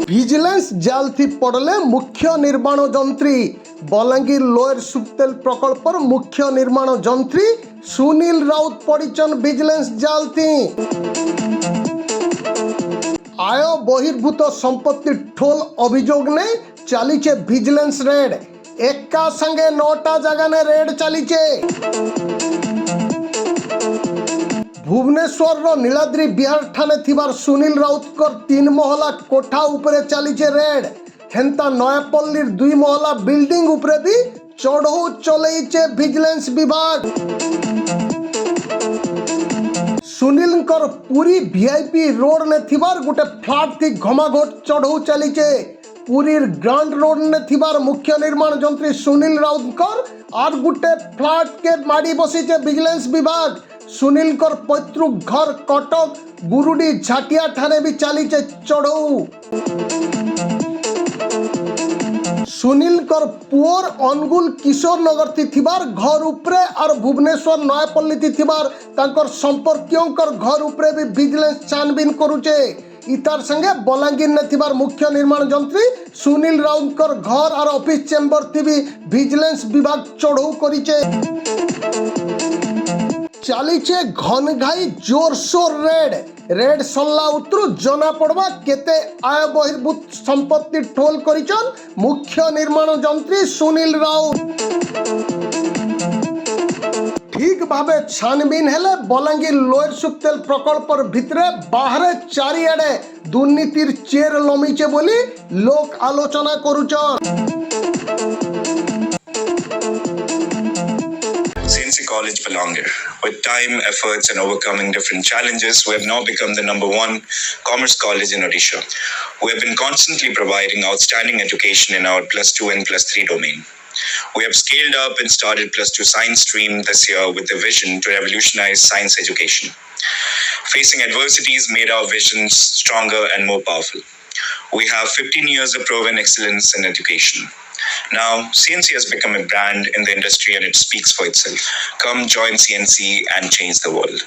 Vigilance জাল থি পড়লে মুখ্য নির্মাণ যন্ত্রী বলাঙ্গীর লোয়ের সুক্তেল প্রকল্পর মুখ্য নির্মাণ যন্ত্রী সুনীল রাউত পড়িছন ভিজিলেন্স জাল থি। আয় বহির্ভূত সম্পত্তি ঠোল অভিযোগ নেই চালিছে ভিজিলেন্স রেড। একা সঙ্গে 9টা জায়গায় রেড চালিছে। ভুবনেশ্বর নীলাদ্রি বিহার ঠানে থিবার সুনীল রাউতকর 3 মহলা কোঠা উপরে চালিছে রেড। হেন্তা নয়াপল্লীর 2 মহলা বিল্ডিং উপরে বি চढ़ऊ চলেইছে ভিজিলেন্স বিভাগ। সুনীলଙ୍କର পুରୀ ভিআইপি ରୋଡ ନେ ଥିବାର ଗୋଟେ ଫ୍ଲାଟ୍ ଥି ଘମାଘୋଟ ଚଢ଼ଉ ଚାଲିଛେ। ପୁରୀର ଗ୍ରାଣ୍ଡ ରୋଡ ନେ ଥିବାର ମୁଖ୍ୟ ନିର୍ମାଣ ଯନ୍ତ୍ରୀ ସୁନୀଲ ରାଉତଙ୍କର আর ଗୋଟେ ଫ୍ଲାଟ୍ କେ ମାଡ଼ି ବସିଛେ ଭିଜିଲେନ୍ସ ବିଭାଗ। ସୁନୀଲଙ୍କର ପୈତୃକ ଘର କଟକ ଗୁରୁଡି ଝାଟିଆ ଠାରେ ବି ଚାଲିଛେ ଚଢ଼ଉ। ସୁନୀଲଙ୍କର ପୁଅର ଅନୁଗୁଳ କିଶୋର ନଗର ଥି ଥିବାର ଘର ଉପରେ আর ভুবনেশ্বর নয়াপল্লী ଥି ଥିବାର ତାଙ୍କର ସମ୍ପର୍କୀୟଙ୍କର ଘର ଉପରେ ବି ଭିଜିଲେନ୍ସ ଛାନବିନ କରୁଛେ। ইতার সঙ্গে বলাঙ্গীর নে থিবার মুখ্য নির্মাণ যন্ত্রী সুনীল রাউতকর ঘর আর office chamber three B vigilance বিভাগ চढ़ऊ করিছে। চালিছে ঘনঘাই জোরসোর রেড। রেড সল্লা উত্তরু জনা পড়বা কেতে আয় বহির্ভূত সম্পত্তি ঠোল করিছন মুখ্য নির্মাণ যন্ত্রী সুনীল রাউত। ঠিক ভাবে ছানবিন হেলে বলাঙ্গীর লোয়ের সুক্তেল প্রকল্পর ভিতরে বাহারে চারিআড়ে দুর্নীতির চের লমিছে বলি লোক আলোচনা করুছন। CNC College Belanger. With time, efforts, and overcoming different challenges, we have now become the #1 commerce college in Odisha. We have been constantly providing outstanding education in our +2 and +3 domain. We have scaled up and started +2 science stream this year with the vision to revolutionize science education. Facing adversities made our visions stronger and more powerful. We have 15 years of proven excellence in education. Now, CNC has become a brand in the industry and it speaks for itself. Come join CNC and change the world.